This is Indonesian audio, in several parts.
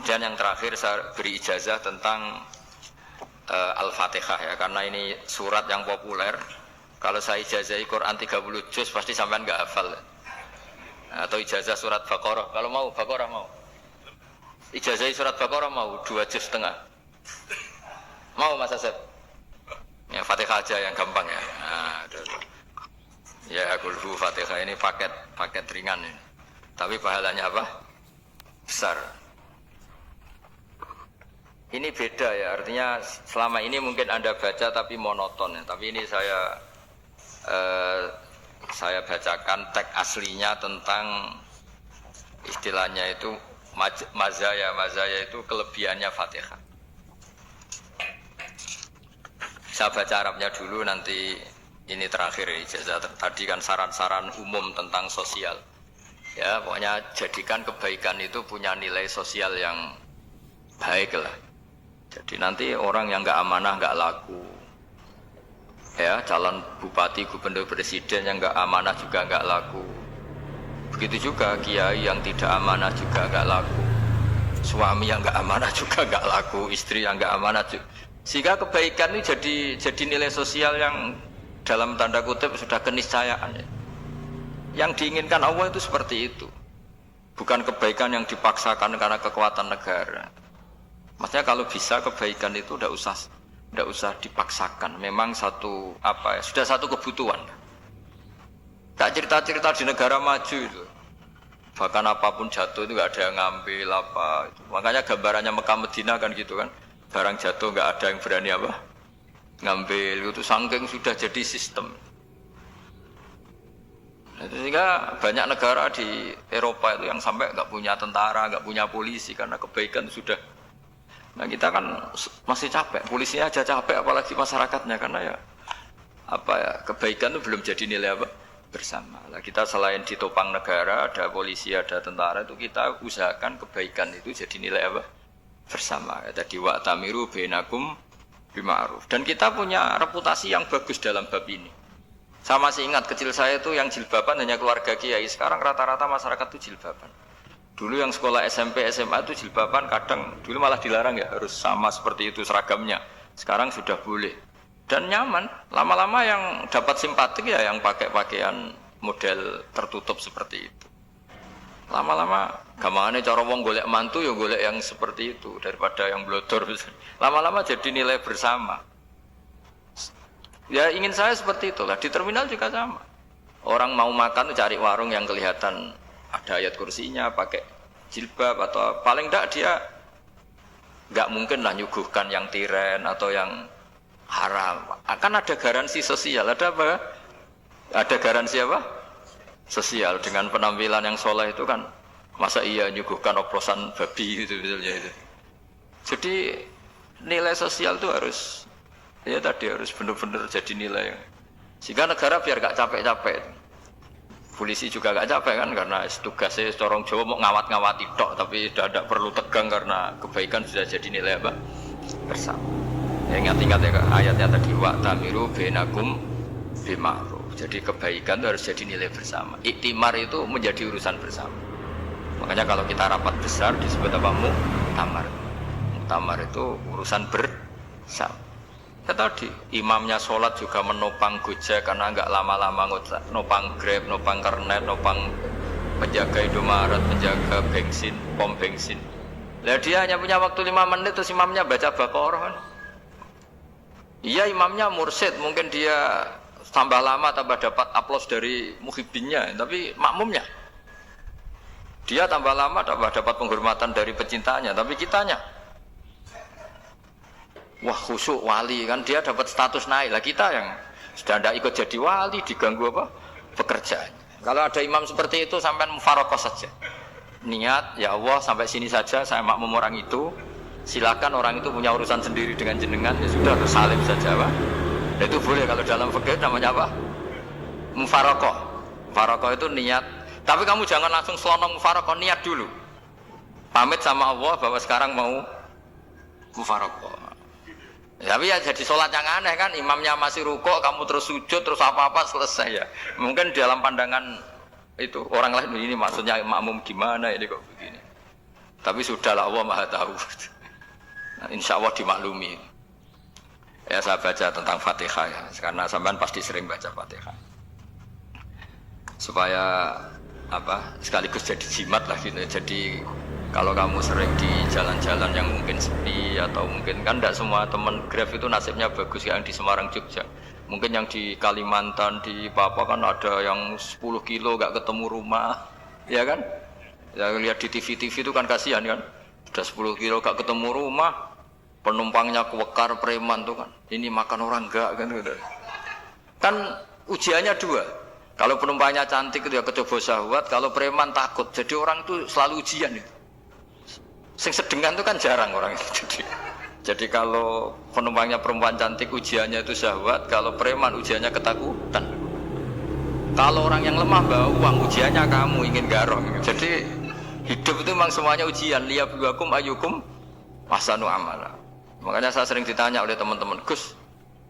Kemudian yang terakhir saya beri ijazah tentang Al-Fatihah ya, karena ini surat yang populer. Kalau saya ijazahi Quran 30 juz pasti sampean nggak hafal. Atau ijazah surat Baqarah. Kalau mau Baqarah mau. Ijazahi surat Baqarah mau 2 juz setengah. Mau Mas Asep? Ya Fatihah aja yang gampang ya. Nah, ya Qul Fatihah ini paket ringan ini. Tapi pahalanya apa? Besar. Ini beda ya, artinya selama ini mungkin Anda baca tapi monoton ya. Tapi ini saya bacakan teks aslinya tentang istilahnya itu mazaya itu kelebihannya Fatihah. Saya baca Arabnya dulu, nanti ini terakhir ijazah. Tadi kan saran-saran umum tentang sosial. Ya, pokoknya jadikan kebaikan itu punya nilai sosial yang baik lah. Jadi nanti orang yang nggak amanah nggak laku. Ya, calon bupati, gubernur, presiden yang nggak amanah juga nggak laku. Begitu juga kiai yang tidak amanah juga nggak laku. Suami yang nggak amanah juga nggak laku. Istri yang nggak amanah juga. Sehingga kebaikan ini jadi nilai sosial yang dalam tanda kutip sudah keniscayaan. Yang diinginkan Allah itu seperti itu. Bukan kebaikan yang dipaksakan karena kekuatan negara. Maksudnya kalau bisa kebaikan itu tidak usah dipaksakan. Memang sudah satu kebutuhan. Tak cerita-cerita di negara maju itu. Bahkan apapun jatuh itu nggak ada yang ngambil apa. Itu. Makanya gambarannya Mekah Medina kan gitu kan. Barang jatuh nggak ada yang berani apa ngambil. Itu saking sudah jadi sistem. Sehingga banyak negara di Eropa itu yang sampai nggak punya tentara, nggak punya polisi karena kebaikan sudah. Nah kita kan masih capek, polisinya aja capek apalagi masyarakatnya karena kebaikan itu belum jadi nilai apa bersama. Nah, kita selain ditopang negara, ada polisi, ada tentara, itu kita usahakan kebaikan itu jadi nilai apa bersama. Tadi wa tamiru bainakum bima'ruf. Dan kita punya reputasi yang bagus dalam bab ini. Saya masih ingat kecil saya itu yang jilbaban hanya keluarga kiai. Sekarang rata-rata masyarakat itu jilbaban. Dulu yang sekolah SMP, SMA itu jilbaban kadang dulu malah dilarang ya, harus sama seperti itu seragamnya. Sekarang sudah boleh dan nyaman. Lama-lama yang dapat simpatik ya yang pakai pakaian model tertutup seperti itu. Lama-lama gampangane cara wong golek mantu ya golek yang seperti itu daripada yang blodor. Lama-lama jadi nilai bersama. Ya ingin saya seperti itulah. Di terminal juga sama. Orang mau makan cari warung yang kelihatan ada ayat kursinya, pakai jilbab atau paling tidak dia nggak mungkin lah nyuguhkan yang tiren atau yang haram. Akan ada garansi sosial, ada apa? Ada garansi apa? Sosial dengan penampilan yang soleh itu kan masa iya nyuguhkan oplosan babi gitu misalnya itu. Jadi nilai sosial itu harus benar-benar jadi nilai. Sehingga negara biar gak capek-capek. Polisi juga gak capek kan karena tugasnya corong Jawa mau ngawat-ngawati tok tapi tidak perlu tegang karena kebaikan sudah jadi nilai apa bersama. Ya, ingat-ingat ya ayatnya tadi wa tamiru bainakum bima'ruf. Jadi kebaikan itu harus jadi nilai bersama. Iktimar itu menjadi urusan bersama. Makanya kalau kita rapat besar disebut apa? Muktamar. Muktamar itu urusan bersama. Ya tadi imamnya sholat juga menopang Gojek karena enggak lama-lama nopang Grab, nopang Kernet, nopang penjaga Indomaret, penjaga bensin, pom bensin. Lah dia hanya punya waktu 5 menit terus imamnya baca Baqarah. Iya imamnya mursyid, mungkin dia tambah lama tambah dapat aplaus dari muhibbinnya, tapi makmumnya dia tambah lama tambah dapat penghormatan dari pecintanya, tapi kitanya wah khusyuk wali kan dia dapat status naik lah, kita yang sudah tidak ikut jadi wali diganggu apa pekerjaan. Kalau ada imam seperti itu sampai mufaroqah saja, niat ya Allah sampai sini saja saya makmum orang itu, silakan orang itu punya urusan sendiri dengan jenengan ya sudah terus salim saja Pak. Itu boleh kalau dalam fikih namanya apa mufaroqah. Mufaroqah itu niat, tapi kamu jangan langsung selonong mufaroqah, niat dulu pamit sama Allah bahwa sekarang mau mufaroqah. Tapi ya jadi sholat yang aneh kan, imamnya masih rukuk, kamu terus sujud, terus apa-apa selesai ya. Mungkin dalam pandangan itu orang lain ini maksudnya makmum gimana ini kok begini. Tapi sudahlah Allah Maha tahu. Nah, insya Allah dimaklumi. Ya saya baca tentang Fatihah ya, karena sampean pasti sering baca Fatihah. Supaya apa? Sekaligus jadi jimat lah gitu. Jadi kalau kamu sering di jalan-jalan yang mungkin sepi atau mungkin kan tidak semua teman Grab itu nasibnya bagus yang di Semarang Jogja. Mungkin yang di Kalimantan di Papua kan ada yang 10 kilo gak ketemu rumah, ya kan? Ya lihat di TV-TV itu kan kasihan kan. Sudah 10 kilo gak ketemu rumah. Penumpangnya kewekar preman tuh kan, ini makan orang enggak kan gitu. Kan ujiannya dua. Kalau penumpangnya cantik itu ya kecoba syahwat, kalau preman takut. Jadi orang itu selalu ujian itu. Sing sedengan itu kan jarang orang itu. Jadi kalau penumpangnya perempuan cantik ujiannya itu syahwat, kalau preman ujiannya ketakutan. Kalau orang yang lemah bawa uang ujiannya kamu ingin garong. Jadi hidup itu memang semuanya ujian. Liyabluwakum ayyukum ahsanu amala. Makanya saya sering ditanya oleh teman-teman, Gus,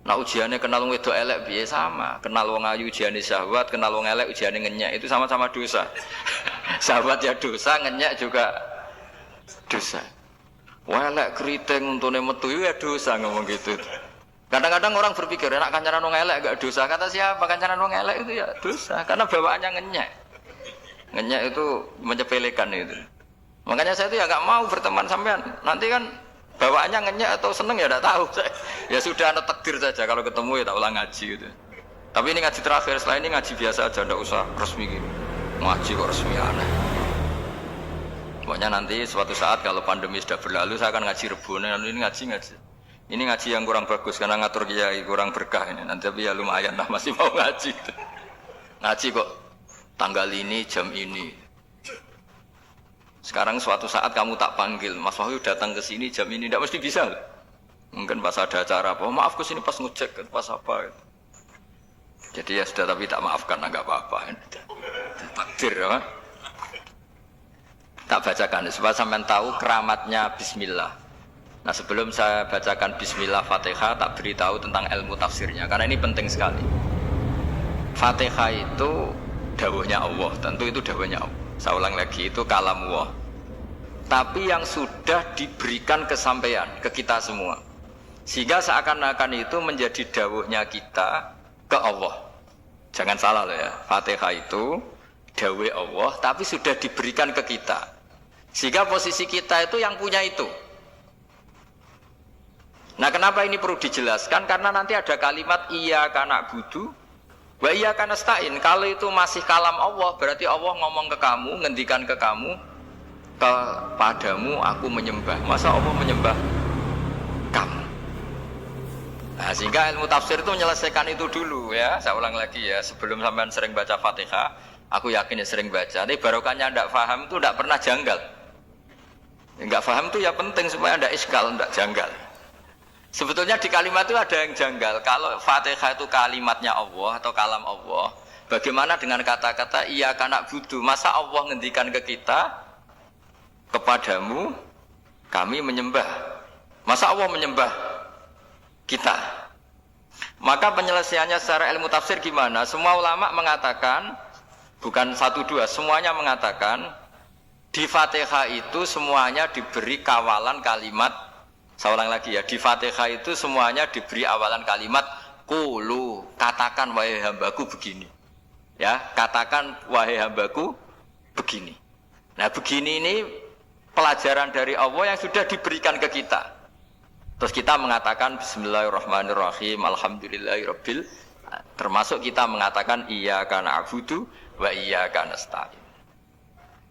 nah ujiannya kenal wong wedok elek piye sama, kenal wong ayu ujiannya syahwat, kenal wong elek ujiannya ngenyek, itu sama-sama dosa. Syahwat ya dosa, ngenyek juga dosa. Wah elek keriting untune metu ya dosa ngomong gitu. Kadang-kadang orang berpikir enak kancanan wong elek gak dosa, kata siapa kancanan wong elek itu ya dosa, karena bawaannya ngenyek. Ngenyek itu menyepelekan itu. Makanya saya itu ya gak mau berteman sampean. Nanti kan bawaannya ngenyek atau seneng ya tidak tahu. Ya sudah ada takdir saja kalau ketemu ya tak ulang ngaji gitu. Tapi ini ngaji terakhir, setelah ini ngaji biasa aja, tidak usah resmi gitu. Ngaji kok resmi aneh. Pokoknya nanti suatu saat kalau pandemi sudah berlalu saya akan ngaji Rebone. Ini ngaji. Ini ngaji yang kurang bagus karena ngatur kiai kurang berkah ini. Nanti tapi ya lumayan lah masih mau ngaji. Ngaji kok tanggal ini jam ini. Sekarang suatu saat kamu tak panggil, Mas Wahyu datang ke sini jam ini, tidak mesti bisa. Mungkin pas ada acara apa, maaf ke sini pas ngecek, pas apa. Jadi ya sudah tapi tak maafkan, enggak apa-apa. Takdir, ya. Tak bacakan supaya sampean tahu keramatnya Bismillah. Nah sebelum saya bacakan Bismillah Fatihah, tak beritahu tentang ilmu tafsirnya, karena ini penting sekali. Fatihah itu dawuhnya Allah, tentu itu dawuhnya Allah. Saya ulang lagi, itu kalam Allah. Tapi yang sudah diberikan kesampaian ke kita semua. Sehingga seakan-akan itu menjadi dawuhnya kita ke Allah. Jangan salah loh ya, Fatihah itu dawuh Allah, tapi sudah diberikan ke kita. Sehingga posisi kita itu yang punya itu. Nah kenapa ini perlu dijelaskan? Karena nanti ada kalimat iyyaka na'budu wa iyyaka nasta'in. Kalau itu masih kalam Allah, berarti Allah ngomong ke kamu, ngendikan ke kamu, kepadamu aku menyembah. Masa Allah menyembah kamu? Nah, sehingga ilmu tafsir itu menyelesaikan itu dulu ya. Saya ulang lagi ya, sebelum sampean sering baca Fatihah, aku yakin ya sering baca. Tapi barokahnya tidak paham itu tidak pernah janggal. Enggak paham itu ya penting supaya tidak iskal, tidak janggal. Sebetulnya di kalimat itu ada yang janggal. Kalau Fatihah itu kalimatnya Allah atau kalam Allah, bagaimana dengan kata-kata iyyaka na'budu? Masa Allah ngendikan ke kita, kepadamu kami menyembah. Masa Allah menyembah kita? Maka penyelesaiannya secara ilmu tafsir gimana? Semua ulama mengatakan, bukan satu dua, semuanya mengatakan di Fatihah itu semuanya diberi kawalan kalimat. Saya ulang lagi ya, di Fatihah itu semuanya diberi awalan kalimat qulu, katakan wahai hambaku begini. Ya, katakan wahai hambaku begini. Nah, begini ini pelajaran dari Allah yang sudah diberikan ke kita. Terus kita mengatakan bismillahirrahmanirrahim, alhamdulillahirabbil, termasuk kita mengatakan iyyaka na'budu wa iyyaka nasta'in.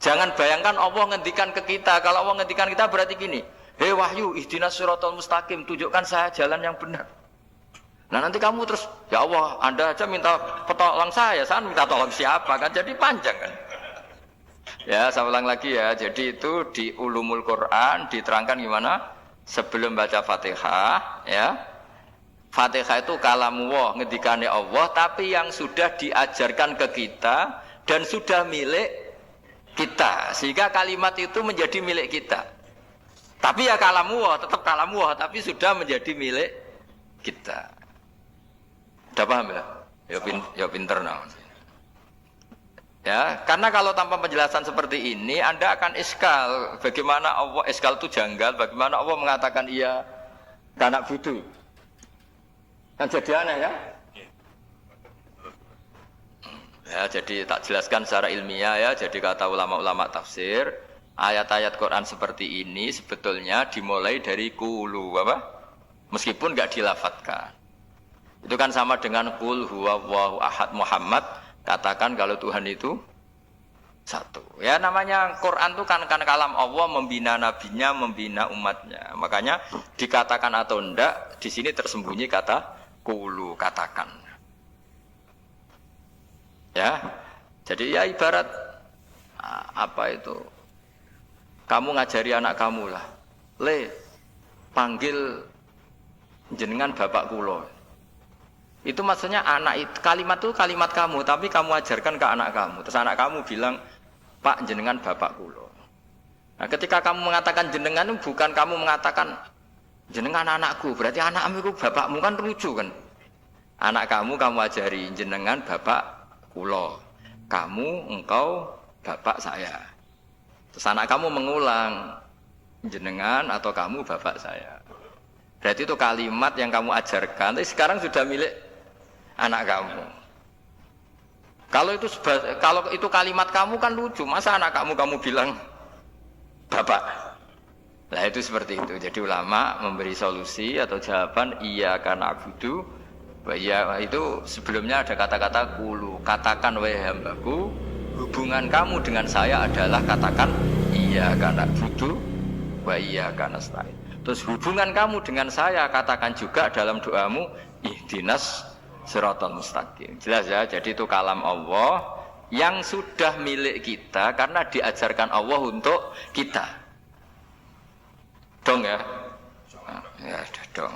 Jangan bayangkan Allah ngendikan ke kita. Kalau Allah ngendikan kita berarti gini, hei Wahyu, ihdinas siratal mustaqim, tunjukkan saya jalan yang benar. Nah nanti kamu terus, ya Allah, Anda aja minta petolong saya minta tolong siapa kan? Jadi panjang kan? Ya, saya ulang lagi ya. Jadi itu di Ulumul Quran diterangkan gimana? Sebelum baca Fatihah, ya. Fatihah itu kalamullah, ngendikane Allah, tapi yang sudah diajarkan ke kita dan sudah milik kita. Sehingga kalimat itu menjadi milik kita. Tapi ya kalamullah, tetap kalamullah, tapi sudah menjadi milik kita. Sudah paham ya? Ya pinter nah. Ya, karena kalau tanpa penjelasan seperti ini Anda akan iskal. Bagaimana Allah iskal itu janggal, bagaimana Allah mengatakan iya anak budu. Kan jadi aneh ya? Ya, jadi tak jelaskan secara ilmiah ya. Jadi kata ulama-ulama tafsir, ayat-ayat Quran seperti ini sebetulnya dimulai dari qulu apa? Meskipun enggak dilafatkan. Itu kan sama dengan qul huwallahu ahad Muhammad, katakan kalau Tuhan itu satu. Ya namanya Quran itu kan kalam Allah membina nabinya, membina umatnya. Makanya dikatakan atau enggak, di sini tersembunyi kata qulu, katakan. Ya, jadi ya ibarat apa itu? Kamu ngajari anak kamu lah, panggil jenengan bapak kulo. Itu maksudnya anak itu kalimat kamu, tapi kamu ajarkan ke anak kamu. Terus anak kamu bilang, Pak jenengan bapak kulo. Nah, ketika kamu mengatakan jenengan itu bukan kamu mengatakan jenengan anakku, berarti anakmu itu bapakmu kan lucu kan? Anak kamu ajari jenengan bapak kulo, kamu engkau bapak saya. Terus anak kamu mengulang jenengan atau kamu bapak saya. Berarti itu kalimat yang kamu ajarkan, tapi sekarang sudah milik anak kamu. Kalau itu kalimat kamu kan lucu, masa anak kamu bilang bapak? Nah itu seperti itu. Jadi ulama memberi solusi atau jawaban iya karena abudu. Ya itu sebelumnya ada kata-kata qulu, katakan wahai hambaku, hubungan kamu dengan saya adalah katakan iya karena abudu wa iya karena nasta'in. Terus hubungan kamu dengan saya katakan juga dalam doamu ihdinas siratal mustaqim. Jelas ya, jadi itu kalam Allah yang sudah milik kita karena diajarkan Allah untuk kita. Dong ya? Ya, dong.